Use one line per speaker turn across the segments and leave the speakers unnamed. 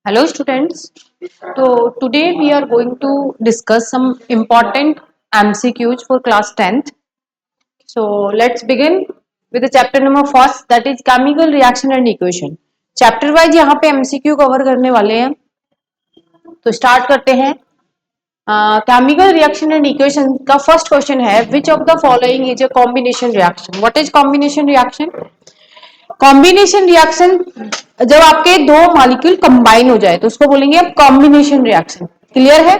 Hello students. So today we are going to discuss some important MCQs for class 10th. So let's begin with the chapter number first, that is chemical reaction and equation. Chapter wise यहाँ पे MCQ cover करने वाले हैं, तो start करते हैं. Chemical reaction and equation का first question है, विच of the following is a combination reaction. What is combination reaction? Combination reaction जब आपके दो मॉलिक्यूल कंबाइन हो जाए तो उसको बोलेंगे आप कॉम्बिनेशन रिएक्शन. क्लियर है?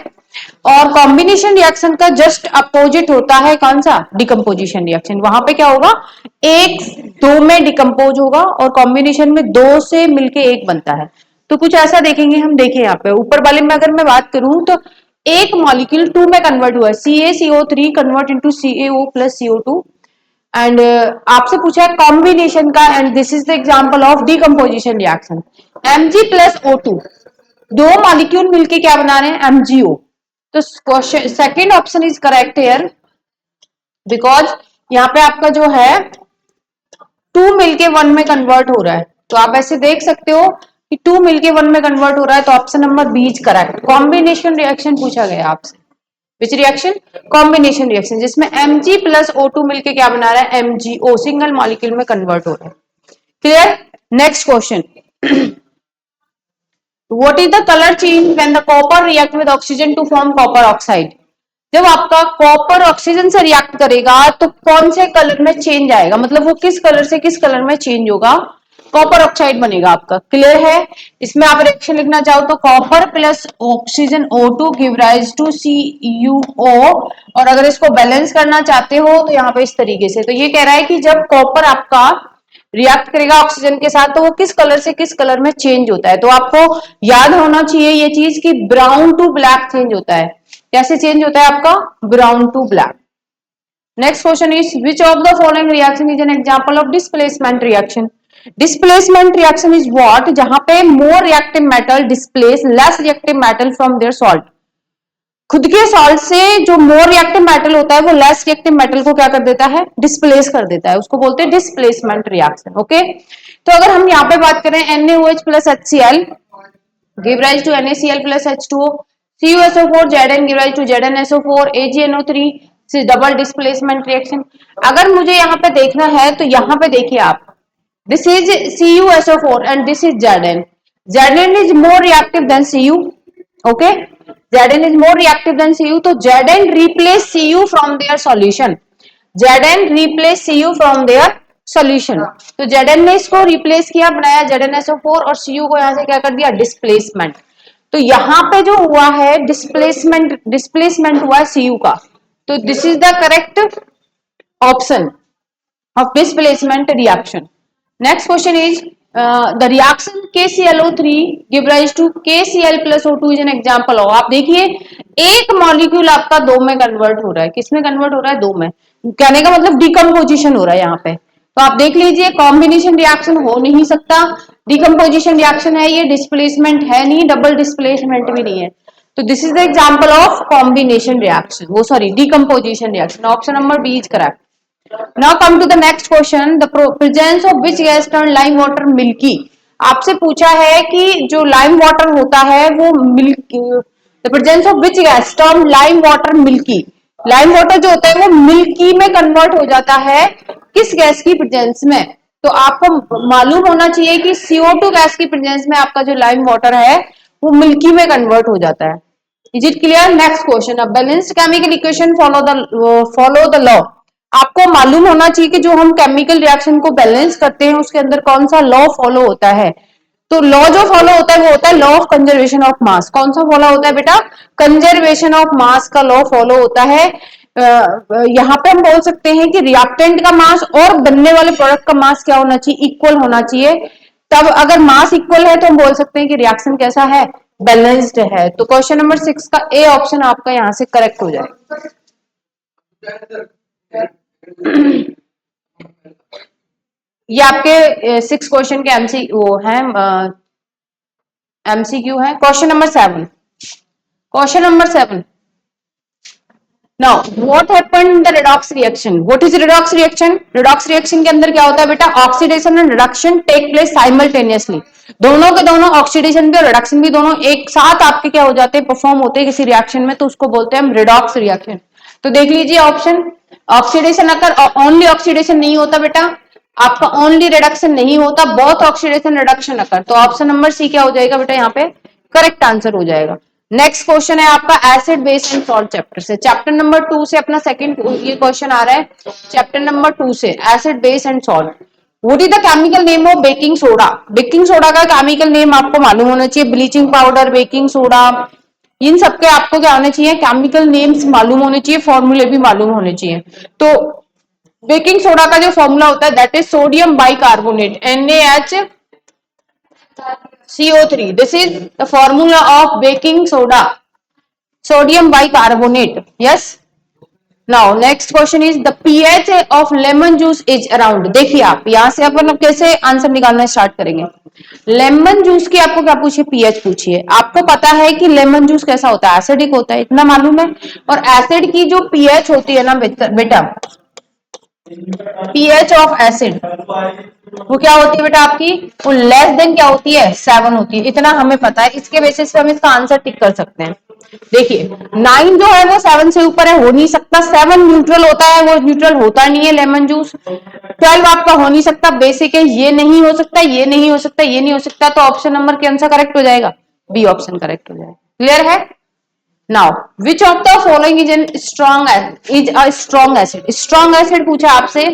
और कॉम्बिनेशन रिएक्शन का जस्ट अपोजिट होता है कौन सा? Decomposition reaction. वहां पे क्या होगा? एक दो में डिकम्पोज होगा और कॉम्बिनेशन में दो से मिलके एक बनता है. तो कुछ ऐसा देखेंगे हम. देखिए यहाँ पे ऊपर वाले में अगर मैं बात करूं तो एक मॉलिक्यूल टू में कन्वर्ट हुआ है, CaCO3 convert into CaO plus CO2. And आपसे पूछा है कॉम्बिनेशन का, and this is the example of decomposition reaction. Mg plus O2, दो मॉलिक्यूल मिलके क्या बना रहे हैं? MgO. तो question second option is correct here, because यहाँ पे आपका जो है टू मिलके वन में कन्वर्ट हो रहा है. तो आप ऐसे देख सकते हो कि टू मिलके वन में कन्वर्ट हो रहा है, तो option number B is correct. Combination reaction पूछा गया आपसे. Which reaction? कॉम्बिनेशन रिएक्शन, जिसमें Mg प्लस O2 मिलके क्या बना रहा है? MgO, सिंगल मॉलिक्यूल में कन्वर्ट हो रहा है. Clear? Next question. What is the color change when the copper react with oxygen to form copper oxide? जब आपका कॉपर ऑक्सीजन से रिएक्ट करेगा तो कौन से कलर में चेंज आएगा, मतलब वो किस कलर से किस कलर में चेंज होगा? कॉपर ऑक्साइड बनेगा आपका. क्लियर है? इसमें आप रिएक्शन लिखना चाहो तो copper plus oxygen O2 give rise to CuO. और अगर इसको बैलेंस करना चाहते हो तो यहाँ पे इस तरीके से. तो ये कह रहा है कि जब कॉपर आपका रिएक्ट करेगा ऑक्सीजन के साथ तो वो किस कलर से किस कलर में चेंज होता है. तो आपको याद होना चाहिए ये चीज कि ब्राउन टू ब्लैक चेंज होता है. कैसे चेंज होता है आपका? Brown to black. Next question is which of the following reaction is an example of displacement reaction. Displacement reaction is what? जहां पे more reactive metal displace less reactive metal from their salt. खुद के salt से जो मोर reactive metal होता है वो less reactive metal को क्या कर देता है? डिस्प्लेस कर देता है. उसको बोलते हैं डिस्प्लेसमेंट रिएक्शन. ओके. तो अगर हम यहाँ पे बात करें NaOH plus HCl give rise to NaCl plus H2O, CuSO4 Zn give rise to ZnSO4, AgNO3 से डबल डिस्प्लेसमेंट रिएक्शन. अगर मुझे यहाँ पे देखना है तो यहाँ पे देखिए आप, this is CuSO4 and this is Zn. Zn is more reactive than Cu. Okay. Zn is more reactive than Cu, तो Zn replace Cu from their solution. Zn replace Cu from their solution. तो Zn ने इसको replace किया, बनाया ZnSO4 और Cu को यहाँ से क्या कर दिया? डिस्प्लेसमेंट. तो यहाँ पे जो हुआ है डिस्प्लेसमेंट हुआ है Cu का. तो this is the correct option of displacement reaction. Next question is the reaction KClO3 give rise to KCl plus O2 is an example of. आप देखिए एक मॉलिक्यूल आपका दो में कन्वर्ट हो रहा है. किसमें कन्वर्ट हो रहा है? दो में. कहने का मतलब डिकम्पोजिशन हो रहा है यहाँ पे. तो आप देख लीजिए कॉम्बिनेशन रिएक्शन हो नहीं सकता, डिकम्पोजिशन रिएक्शन है ये, डिस्प्लेसमेंट है नहीं, डबल डिस्प्लेसमेंट भी नहीं है. तो this is the example of combination reaction, वो sorry decomposition reaction. Option number B is correct. Now come to the next question. The presence of which gas turned lime water milky? आपसे पूछा है कि जो लाइम वाटर होता है वो milky. The presence of which gas turned lime water milky? Lime water जो होता है वो मिल्की में कन्वर्ट हो जाता है किस गैस की प्रेजेंस में? तो आपको मालूम होना चाहिए कि CO2 गैस की प्रेजेंस में आपका जो लाइम वाटर है वो मिल्की में कन्वर्ट हो जाता है. Is it clear? Next question. A balanced chemical equation follow the law. आपको मालूम होना चाहिए कि जो हम केमिकल रिएक्शन को बैलेंस करते हैं उसके अंदर कौन सा लॉ फॉलो होता है. तो लॉ जो फॉलो होता है वो होता है law of conservation of mass. कौन सा फॉलो होता है बेटा? कंजर्वेशन ऑफ मास का लॉ फॉलो होता है. यहाँ पे हम बोल सकते हैं कि रिएक्टेंट का मास और बनने वाले प्रोडक्ट का मास क्या होना चाहिए? इक्वल होना चाहिए. तब अगर मास इक्वल है तो हम बोल सकते हैं कि रिएक्शन कैसा है? बैलेंस्ड है. तो क्वेश्चन नंबर 6 का ए ऑप्शन आपका यहाँ से करेक्ट हो जाएगा. ये आपके 6 क्वेश्चन के एमसी वो है, एमसीक्यू है. Question number 7. Question number 7. Now what happened in the redox reaction? What is redox reaction? Redox reaction के अंदर क्या होता है बेटा? Oxidation and reduction take place simultaneously. दोनों के दोनों, ऑक्सीडेशन भी और रिडक्शन भी, दोनों एक साथ आपके क्या हो जाते हैं, परफॉर्म होते हैं किसी रिएक्शन में, तो उसको बोलते हैं हम रिडॉक्स रिएक्शन। तो देख लीजिए ऑप्शन, ऑक्सीडेशन अगर ओनली ऑक्सीडेशन नहीं होता बेटा, आपका ओनली रिडक्शन नहीं होता, बहुत ऑक्सीडेशन रिडक्शन अकर, तो ऑप्शन नंबर सी क्या हो जाएगा बेटा यहाँ पे? करेक्ट आंसर हो जाएगा। नेक्स्ट क्वेश्चन है आपका acid base and salt chapter से, चैप्टर नंबर 2 से अपना सेकंड ये क्वेश्चन आ रहा है, चैप्टर नंबर 2 से acid base and salt. What is the chemical name of baking soda? Baking soda का केमिकल नेम आपको मालूम होना चाहिए, ब्लीचिंग पाउडर, बेकिंग सोडा, इन सबके आपको क्या होने चाहिए? केमिकल नेम्स मालूम होने चाहिए, फॉर्मूले भी मालूम होने चाहिए। तो बेकिंग सोडा का जो फॉर्मूला होता है that is sodium bicarbonate, NaHCO3, this is the formula of baking soda, sodium bicarbonate. Yes. Now next question is the pH of lemon juice is around। देखिए आप यहां से अपन अब कैसे आंसर निकालना स्टार्ट करेंगे। लेमन जूस की आपको क्या पूछिए? पीएच पूछिए। आपको पता है कि लेमन जूस कैसा होता है? एसिडिक होता है, इतना मालूम है। और एसिड की जो पीएच होती है ना बेटा, पीएच ऑफ एसिड वो क्या होती है बेटा आपकी? वो लेस देन क्या होती है? 7 होती है, इतना हमें पता है। इसके बेसिस पे हम इसका आंसर टिक कर सकते हैं। देखिए 9 जो है वो 7 से ऊपर है, हो नहीं सकता। 7 न्यूट्रल होता है, वो न्यूट्रल होता नहीं है लेमन जूस। 12 आपका हो नहीं सकता, बेसिक है, ये नहीं हो सकता, ये नहीं हो सकता, ये नहीं हो सकता। तो ऑप्शन नंबर कौन सा करेक्ट हो जाएगा? बी ऑप्शन करेक्ट हो जाएगा। क्लियर है? Now which of the following is an strong is a strong acid? Strong acid पूछा आपसे,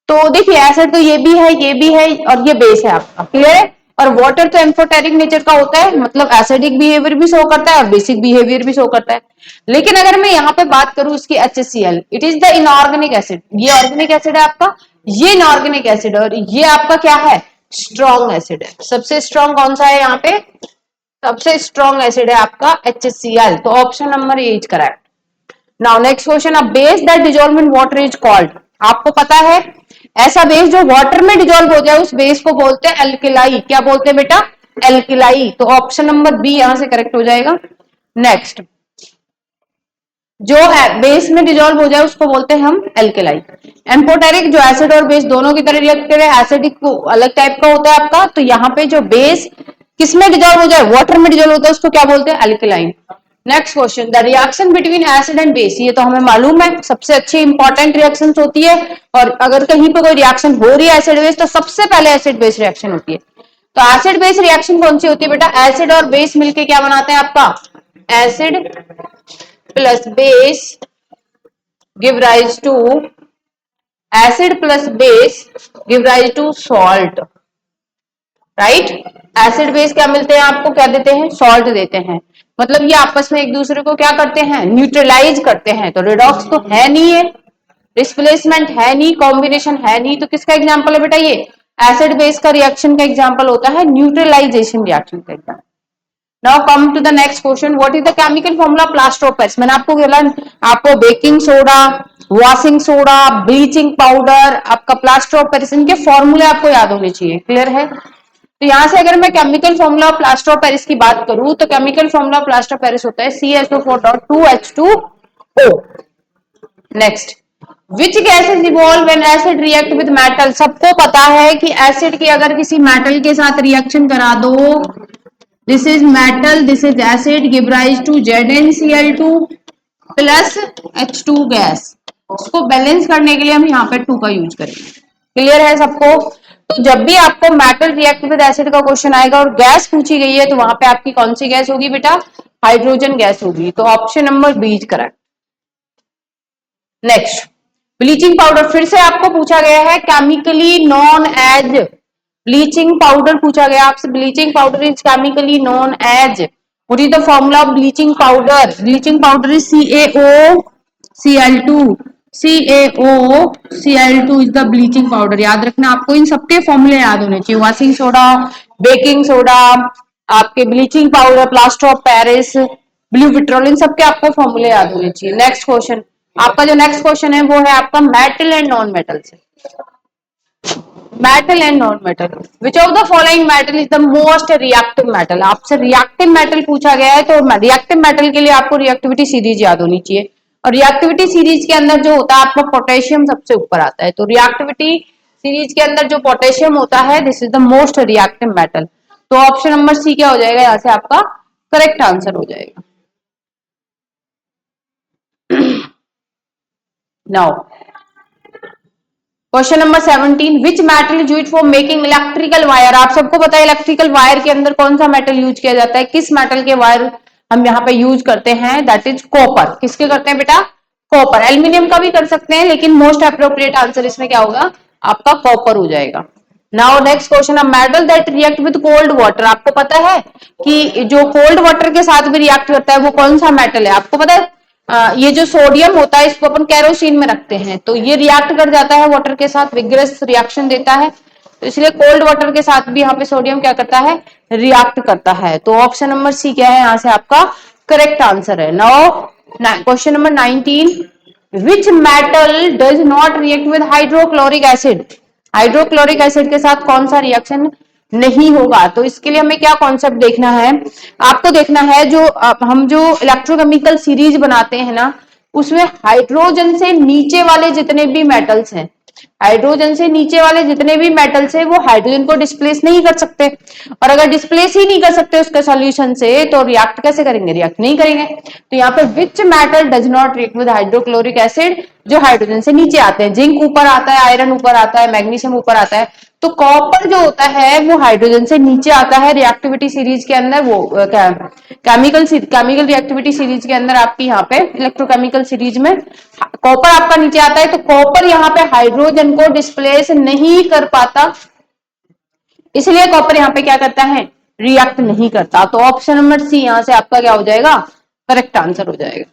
तो देखिए एसिड तो ये भी है, ये भी है, और ये बेस है आपका। क्लियर है? और वाटर तो एम्फोटेरिक नेचर का होता है, मतलब एसिडिक बिहेवियर भी शो करता है और बेसिक बिहेवियर भी शो करता है। लेकिन अगर मैं यहाँ पे बात करूं इसकी HCl, it is the inorganic acid. ये ऑर्गेनिक एसिड है आपका, ये इनऑर्गेनिक एसिड है, और ये आपका क्या है? स्ट्रॉन्ग एसिड है। सबसे स्ट्रॉन्ग कौन सा है यहाँ पे? सबसे स्ट्रॉन्ग एसिड है आपका HCl। तो option number A is correct. Now next question, a base that dissolve in water is called. आपको पता है ऐसा बेस जो वाटर में डिसॉल्व हो जाए उस बेस को बोलते हैं एल्किलाई। क्या बोलते हैं बेटा? एल्किलाई। तो ऑप्शन नंबर बी यहां से करेक्ट हो जाएगा। नेक्स्ट, जो बेस में डिसॉल्व हो जाए उसको बोलते हैं हम एल्किलाई। एम्फोटेरिक जो एसिड और बेस दोनों की तरह रिएक्ट करे, एसिडिक को अलग टाइप का होता है आपका। तो यहाँ पे जो बेस किसमें डिसॉल्व हो जाए? वाटर में डिसॉल्व होता है, उसको क्या बोलते हैं? Alkaline. Next question, the reaction between acid and base, ये तो हमें मालूम है सबसे अच्छी इंपॉर्टेंट रिएक्शन होती है। और अगर कहीं पे कोई रिएक्शन हो रही है एसिड बेस, तो सबसे पहले एसिड बेस रिएक्शन होती है। तो एसिड बेस रिएक्शन कौन सी होती है बेटा? एसिड और बेस मिलके क्या बनाते हैं आपका? Acid plus base give rise to, acid plus base give rise to salt. Right? Acid base क्या मिलते हैं आपको? क्या देते हैं? सॉल्ट देते हैं। मतलब ये आपस में एक दूसरे को क्या करते हैं? न्यूट्रलाइज करते हैं। तो रिडॉक्स तो है नहीं है, डिस्प्लेसमेंट है नहीं, कॉम्बिनेशन है नहीं, तो किसका एग्जाम्पल है बेटा? ये एसिड बेस का रिएक्शन का एग्जाम्पल होता है, न्यूट्रलाइजेशन रिएक्शन का example. Now come to the next question, what is the chemical formula plaster of Paris? मैंने आपको बोला, आपको baking soda, washing soda, bleaching powder, आपका प्लास्टर ऑफ पेरिस, इनके फॉर्मूले आपको याद होने चाहिए। क्लियर है? तो यहां से अगर मैं chemical formula of plaster of Paris की बात करूं, तो chemical formula of plaster of Paris होता है CSO4.2H2O। Next, which gases evolve when acid react with metal? सबको पता है कि एसिड की अगर किसी मेटल के साथ रिएक्शन करा दो, this is metal, this is acid, give rise to ZnCl2 plus H2 gas. उसको बैलेंस करने के लिए हम यहाँ पे 2 का यूज करेंगे। क्लियर है सबको? तो जब भी आपको मेटल रिएक्ट विद एसिड का क्वेश्चन आएगा और गैस पूछी गई है, तो वहां पे आपकी कौन सी गैस होगी बेटा? हाइड्रोजन गैस होगी। तो option number B is correct. Next, bleaching powder फिर से आपको पूछा गया है, chemically known as bleaching powder पूछा गया आपसे। Bleaching powder is chemically known as, what is the formula of bleaching powder? Bleaching powder is CaOCl2, CaOCl2 is the bleaching powder. याद रखना, आपको इन सबके फॉर्मूले याद होने चाहिए, वॉशिंग सोडा, बेकिंग सोडा, आपके bleaching powder, plaster of Paris, blue petrol, इन सबके आपको फॉर्मूले याद होने चाहिए। नेक्स्ट क्वेश्चन, आपका जो नेक्स्ट क्वेश्चन है वो है आपका मेटल एंड नॉन मेटल से। Metal and non metal, which of the following metal is the most reactive metal? आपसे रिएक्टिव मेटल पूछा गया है, तो रिएक्टिव मेटल के लिए आपको रिएक्टिविटी सीरीज याद होनी चाहिए। और रिएक्टिविटी सीरीज के अंदर जो होता है आपका पोटेशियम सबसे ऊपर आता है। तो रिएक्टिविटी सीरीज के अंदर जो पोटेशियम होता है this is the most reactive metal. तो ऑप्शन नंबर सी क्या हो जाएगा, यहाँ से आपका करेक्ट आंसर हो जाएगा। Now question number 17, which metal is used for making electrical wire. आप सबको पता है इलेक्ट्रिकल वायर के अंदर कौन सा मेटल यूज किया जाता है, किस मेटल के वायर हम यहाँ पे यूज करते हैं, दैट इज कॉपर। किसके करते हैं बेटा, कॉपर। एल्यूमिनियम का भी कर सकते हैं लेकिन मोस्ट अप्रोप्रिएट आंसर इसमें क्या होगा, आपका कॉपर हो जाएगा। Now next question, a metal that react with cold water. आपको पता है कि जो कोल्ड वाटर के साथ भी रिएक्ट करता है वो कौन सा मेटल है, आपको पता है। ये जो सोडियम होता है इसको अपन केरोसिन में रखते हैं, तो ये रिएक्ट कर जाता है वाटर के साथ, विग्रस रिएक्शन देता है। तो इसलिए कोल्ड वाटर के साथ भी यहाँ पे सोडियम क्या करता है, रिएक्ट करता है। तो ऑप्शन नंबर सी क्या है, यहाँ से आपका करेक्ट आंसर है। Now question number 19, which metal does not react with hydrochloric acid. Hydrochloric acid के साथ कौन सा रिएक्शन नहीं होगा। तो इसके लिए हमें क्या कॉन्सेप्ट देखना है, आपको देखना है जो हम जो इलेक्ट्रोकेमिकल सीरीज बनाते हैं ना, उसमें हाइड्रोजन से नीचे वाले जितने भी मेटल्स हैं, हाइड्रोजन से नीचे वाले जितने भी मेटल्स हैं वो हाइड्रोजन को डिस्प्लेस नहीं कर सकते। और अगर डिस्प्लेस ही नहीं कर सकते उसके सॉल्यूशन से तो रिएक्ट कैसे करेंगे, रिएक्ट नहीं करेंगे। तो यहाँ पे which metal does not react with hydrochloric acid, जो हाइड्रोजन से नीचे आते हैं। जिंक ऊपर आता है, आयरन ऊपर आता है, मैग्नीशियम ऊपर आता है। तो कॉपर जो होता है वो हाइड्रोजन से नीचे आता है रिएक्टिविटी सीरीज के अंदर। वो केमिकल रिएक्टिविटी सीरीज के अंदर आपकी यहाँ पे इलेक्ट्रोकेमिकल सीरीज में कॉपर आपका नीचे आता है। तो कॉपर यहाँ पे हाइड्रोजन को डिस्प्लेस नहीं कर पाता, इसलिए कॉपर यहाँ पे क्या करता है, रिएक्ट नहीं करता। तो ऑप्शन नंबर सी यहाँ से आपका क्या हो जाएगा, करेक्ट आंसर हो जाएगा।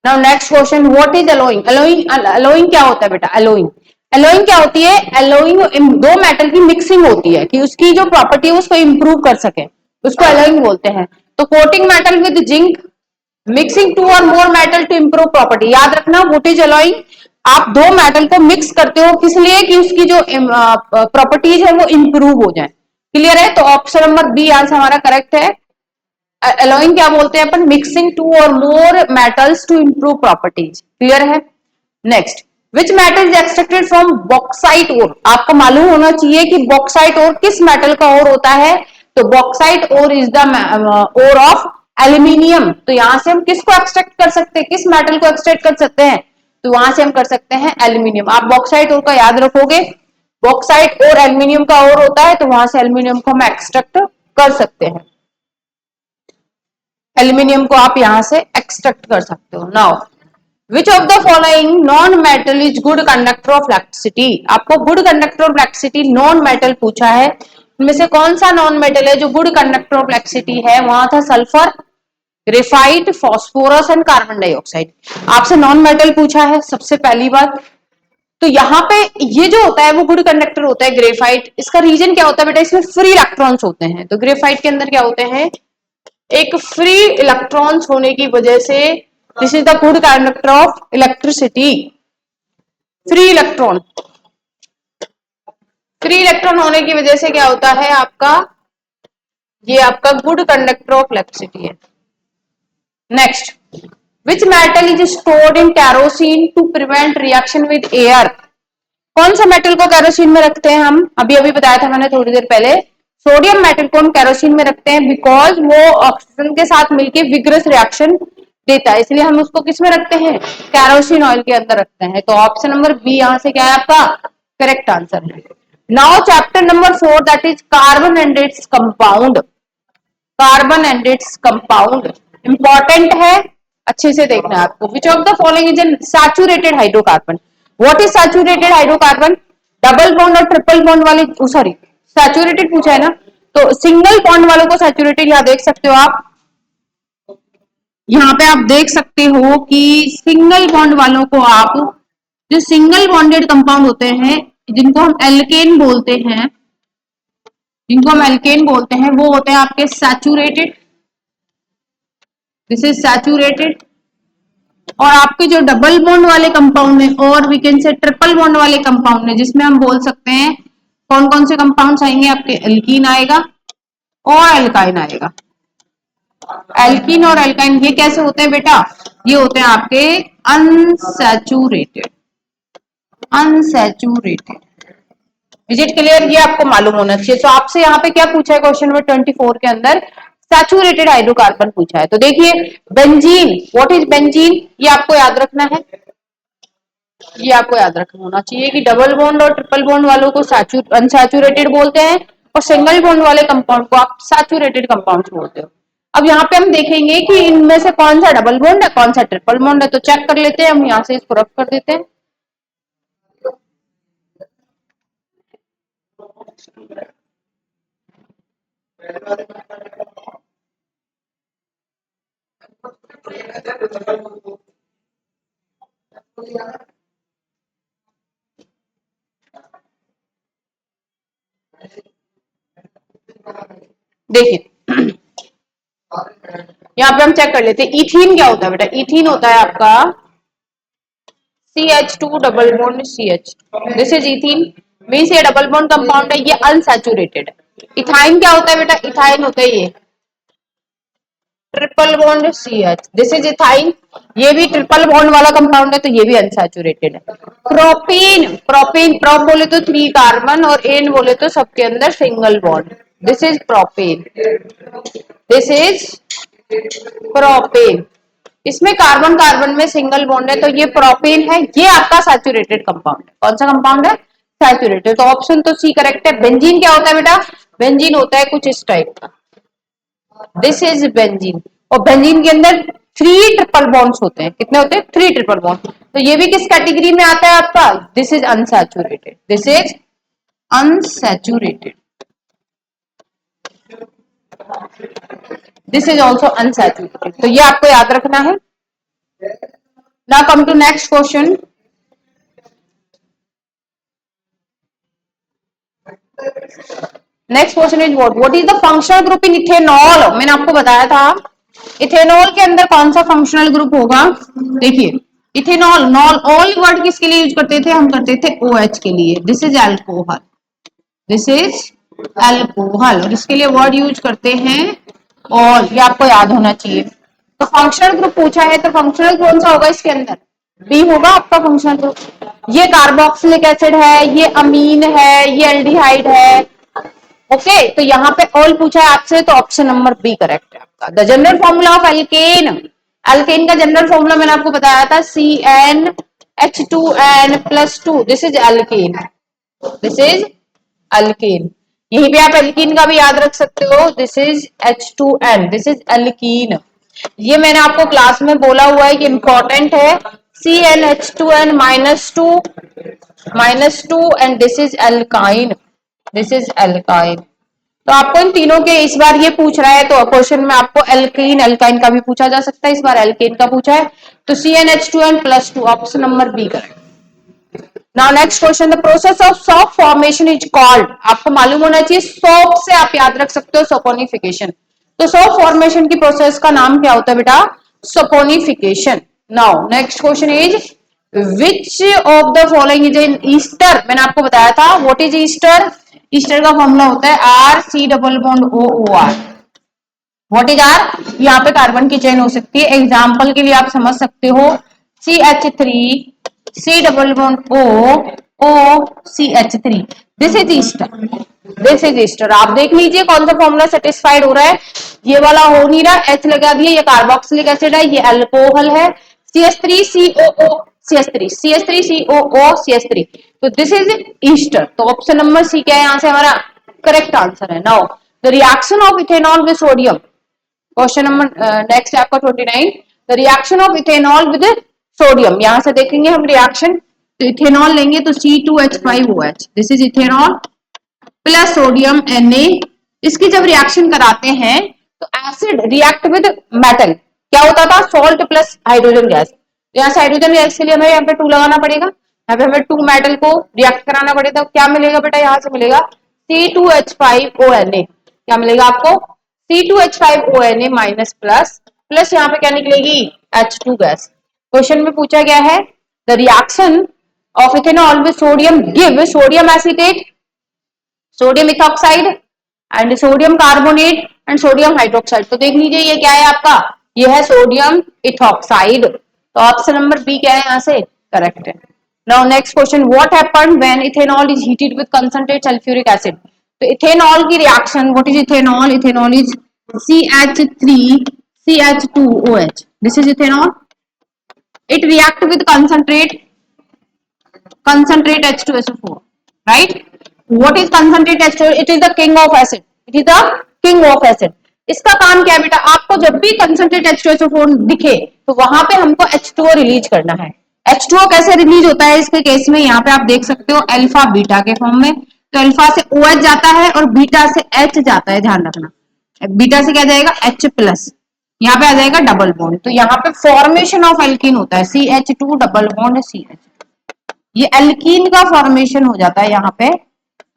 Now next question, what is allowing. Allowing क्या होता है बेटा, एलोइंग क्या होती है, एलोइंग दो मेटल की मिक्सिंग होती है कि उसकी जो प्रॉपर्टी है उसको इंप्रूव कर सके, उसको एलोइंग बोलते हैं। तो coating metal with zinc, mixing two और मोर मेटल टू इंप्रूव प्रॉपर्टी। याद रखना व्हाट इज एलोइंग, आप दो मेटल को मिक्स करते हो किस लिए, कि उसकी जो प्रॉपर्टीज है वो इंप्रूव हो जाए। क्लियर है। तो ऑप्शन नंबर बी आंसर हमारा करेक्ट है। एलोइंग क्या बोलते हैं अपन, मिक्सिंग टू और more metals to improve properties. Clear है। Next, which metal is extracted from bauxite ore. आपको मालूम होना चाहिए कि बॉक्साइट ओर किस मेटल का ओर होता है। तो bauxite ore is the ore of aluminium. तो यहां से हम किसको एक्सट्रैक्ट कर सकते हैं, किस मेटल को एक्सट्रैक्ट कर सकते हैं, तो वहां से हम कर सकते हैं एल्यूमिनियम। आप बॉक्साइट ओर का याद रखोगे, बॉक्साइट और एल्यूमिनियम का ओर होता है, तो वहां से एल्यूमिनियम को हम एक्सट्रैक्ट कर सकते हैं। एल्यूमिनियम को आप यहां से एक्सट्रैक्ट कर सकते हो। Now which of the following non metal is good conductor of electricity. आपको good conductor of electricity non metal पूछा है, इनमें से कौन सा नॉन मेटल है जो गुड कंडक्टर ऑफ इलेक्ट्रिसिटी है। वहां था sulphur, graphite, phosphorus and carbon dioxide. आपसे नॉन मेटल पूछा है सबसे पहली बात। तो यहाँ पे ये जो होता है वो गुड कंडक्टर होता है ग्रेफाइट। इसका रीजन क्या होता है बेटा, इसमें फ्री इलेक्ट्रॉन्स होते हैं। तो ग्रेफाइट के अंदर क्या होते हैं, एक फ्री इलेक्ट्रॉन्स होने की वजह से this is the good conductor of electricity. Free electron, free electron होने की वजह से क्या होता है आपका, ये आपका गुड कंडक्टर ऑफ इलेक्ट्रिसिटी है। Next, which metal is stored in kerosene to prevent reaction with air. कौन सा मेटल को कैरोसिन में रखते हैं हम, अभी अभी बताया था मैंने थोड़ी देर पहले, सोडियम मेटल को हम कैरोसिन में रखते हैं बिकॉज वो ऑक्सीजन के साथ मिलकर विग्रस रिएक्शन देता है, इसलिए हम उसको किस में रखते हैं, कैरोसिन ऑयल के अंदर रखते हैं। तो ऑप्शन नंबर बी यहां से क्या है आपका करेक्ट आंसर है। Now chapter number 4 that is carbon and its compound. Carbon and its compound important है, अच्छे से देखना है आपको। विच of the following is an saturated hydrocarbon. What is saturated hydrocarbon, double bond और ट्रिपल बॉन्ड वाले, sorry saturated पूछा है ना, तो सिंगल बॉन्ड वालों को सैचुरेटेड यहां देख सकते हो आप, यहाँ पे आप देख सकते हो कि सिंगल बॉन्ड वालों को आप, जो सिंगल बॉन्डेड कंपाउंड होते हैं जिनको हम एल्केन बोलते हैं, जिनको हम एल्केन बोलते हैं वो होते हैं आपके सैचुरेटेड, दिस इज सैचुरेटेड। और आपके जो डबल बॉन्ड वाले कंपाउंड है और वी कैन से ट्रिपल बॉन्ड वाले कंपाउंड है, जिसमें हम बोल सकते हैं कौन कौन से कंपाउंड्स आएंगे आपके, एल्कीन आएगा और एल्काइन आएगा। एल्कीन और एल्काइन ये कैसे होते हैं बेटा? ये होते हैं आपके unsaturated, unsaturated. Is it clear? ये आपको मालूम होना चाहिए। तो आपसे यहाँ पे क्या पूछा है क्वेश्चन नंबर 24 के अंदर? सैचुरेटेड हाइड्रोकार्बन पूछा है। तो देखिए बेंजीन, व्हाट इज बेंजीन, ये आपको याद रखना है। ये आपको याद रखना होना चाहिए कि डबल बॉन्ड और ट्रिपल बॉन्ड वालों को अनसैचुरेटेड बोलते हैं और सिंगल बॉन्ड वाले कंपाउंड को आप सैचुरेटेड कंपाउंड बोलते हो। अब यहाँ पे हम देखेंगे कि इनमें से कौन सा डबल बॉन्ड है, कौन सा ट्रिपल बॉन्ड है। तो चेक कर लेते हैं हम, यहाँ से इसको रफ कर देते हैं। देखिए यहाँ पे हम चेक कर लेते हैं इथीन क्या होता है बेटा। इथीन होता है आपका CH2 double bond CH, this is ethene, means ये डबल बॉन्ड कंपाउंड है, ये अनसैचुरेटेड है। इथाइन क्या होता है बेटा? इथाइन होता है ये triple bond CH, this is ethyne, ये भी ट्रिपल बॉन्ड वाला कंपाउंड है, तो ये भी अनसैचुरेटेड है। प्रोपीन, प्रोपीन प्रोप बोले तो 3 कार्बन और एन बोले तो सबके अंदर single bond, this is propane, this is propane. इसमें कार्बन कार्बन में सिंगल बॉन्ड है, तो ये प्रोपेन है, ये आपका सैचुरेटेड कंपाउंड है। कौन सा कंपाउंड है? सैचुरेटेड। तो ऑप्शन तो सी करेक्ट है। बेंजीन क्या होता है बेटा? बेंजीन होता है कुछ इस टाइप का, दिस इज बेंजीन। और बेंजीन के अंदर 3 ट्रिपल बॉन्ड्स होते हैं। कितने होते हैं? 3 ट्रिपल बॉन्ड। तो ये भी किस कैटेगरी में आता है आपका? This is unsaturated, this is unsaturated, this is also unsaturated. तो ये आपको याद रखना है। Now come to next question. Next question is what is the functional group in ethanol. मैंने आपको बताया था इथेनॉल के अंदर कौन सा फंक्शनल ग्रुप होगा। देखिए इथेनॉल, नॉल ऑल वर्ड किसके लिए यूज करते थे? हम करते थे OH के लिए, this is alcohol, this is alcohol, और इसके लिए वर्ड यूज करते हैं ऑल, ये आपको याद होना चाहिए। तो फंक्शनल ग्रुप पूछा है, तो फंक्शनल कौन सा होगा इसके अंदर? बी होगा आपका फंक्शनल ग्रुप। ये कार्बोक्सिलिक एसिड है, ये अमीन है, ये एल्डिहाइड है। ओके तो यहाँ पे ऑल पूछा है आपसे, तो ऑप्शन नंबर बी करेक्ट है आपका। The general formula of alkane, alkane का जनरल फॉर्मूला मैंने आपको बताया था CnH2n+2, this is alkane, this is alkene. यहीं पे आप एल्कीन का भी याद रख सकते हो, this is H2n, this is alkene. ये मैंने आपको क्लास में बोला हुआ है कि इंपॉर्टेंट है, CnH2n-2 and this is alkyne, this is alkyne. तो आपको इन तीनों के इस बार ये पूछ रहा है, तो क्वेश्चन में आपको एल्कीन एल्काइन का भी पूछा जा सकता है, इस बार एल्केन का पूछा है, तो CnH2n+2 option number B correct. Now next question, the process of soap formation is called. आपको मालूम होना चाहिए, सॉप से आप याद रख सकते हो सपोनिफिकेशन। तो सॉप फॉर्मेशन की प्रोसेस का नाम क्या होता है बेटा? Saponification. Now next question is which of the following is in ester. मैंने आपको बताया था व्हाट इज ईस्टर। ईस्टर का फॉर्मूला होता है RC++OOR। What is R? यहाँ पे कार्बन की चेन हो सकती है, एग्जाम्पल के लिए आप समझ सकते हो CH3C++O this is Easter, this is Easter. आप देख लीजिए कौन सा फॉर्मूला सेटिस्फाइड हो रहा है। ये वाला हो नहीं रहा, H लगा दिए, ये कार्बोक्सिलिक एसिड है, ये अल्कोहल है, CH3COO CH3 CH3COO CH3, तो दिस इज ईस्टर। तो ऑप्शन नंबर सी क्या है यहां से हमारा करेक्ट आंसर है। Now the reaction of ethanol with sodium, question number next है आपका 29, the reaction of ethanol with sodium. यहां से देखेंगे हम रिएक्शन, तो इथेनॉल लेंगे तो C2H5OH, this is ethanol plus sodium Na। इसकी जब रिएक्शन कराते हैं तो एसिड रिएक्ट विद मेटल, क्या होता था? Salt plus hydrogen gas. तो यहाँ से हाइड्रोजन गैस के लिए हमें यहाँ पे 2 लगाना पड़ेगा, यहाँ पे हमें 2 मेटल को रिएक्ट कराना पड़ेगा। क्या मिलेगा बेटा? यहाँ से मिलेगा C2H5ONa। क्या मिलेगा आपको? C2H5ONa माइनस प्लस प्लस, यहाँ पे क्या निकलेगी? H2 gas. क्वेश्चन में पूछा गया है the reaction of ethanol with sodium give sodium acetate, sodium ethoxide and sodium carbonate and sodium hydroxide. तो देख लीजिए ये क्या है आपका, ये है सोडियम इथॉक्साइड। तो ऑप्शन नंबर बी क्या है यहाँ से करेक्ट है। Now next question, what happened when ethanol is heated with concentrate sulphuric acid. तो इथेनॉल की reaction, what is ethanol, ethanol is CH3CH2OH, this is ethanol. It react with concentrate H2SO4, right? What is concentrate H2? It is the king of acid. It is the king of acid. इसका काम क्या है बेटा, आपको जब भी concentrate H2SO4 दिखे तो वहां पे हमको H2O रिलीज करना है। H2O कैसे रिलीज होता है इसके केस में, यहाँ पे आप देख सकते हो अल्फा बीटा के फॉर्म में। तो अल्फा से OH जाता है और बीटा से H जाता है, ध्यान रखना। बीटा से क्या जाएगा H+, यहाँ पे आ जाएगा डबल बॉन्ड। तो यहाँ पे फॉर्मेशन ऑफ एल्कीन होता है CH2 डबल बॉन्ड CH, ये एल्कीन का फॉर्मेशन हो जाता है यहाँ पे।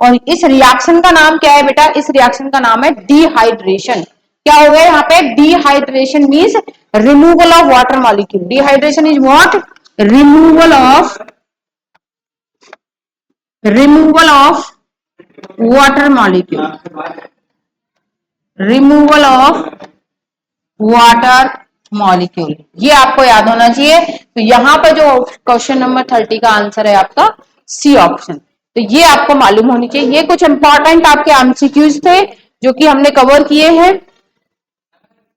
और इस रिएक्शन का नाम क्या है बेटा, इस रिएक्शन का नाम है डिहाइड्रेशन। क्या हो गया यहाँ पे, dehydration means removal of water molecule. Dehydration is what, removal of water molecule, removal of water molecule, ये आपको याद होना चाहिए। तो यहाँ पे जो क्वेश्चन नंबर 30 का आंसर है आपका सी ऑप्शन। तो ये आपको मालूम होनी चाहिए। ये कुछ इंपॉर्टेंट आपके एमसीक्यूज थे जो कि हमने कवर किए हैं,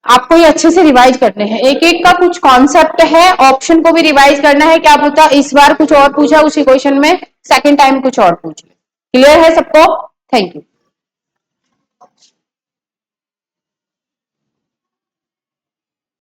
आपको ये अच्छे से रिवाइज करने हैं। एक एक का कुछ कॉन्सेप्ट है, ऑप्शन को भी रिवाइज करना है। क्या पूछा इस बार, कुछ और पूछा उसी क्वेश्चन में, सेकेंड टाइम कुछ और पूछे। क्लियर है सबको? Thank you.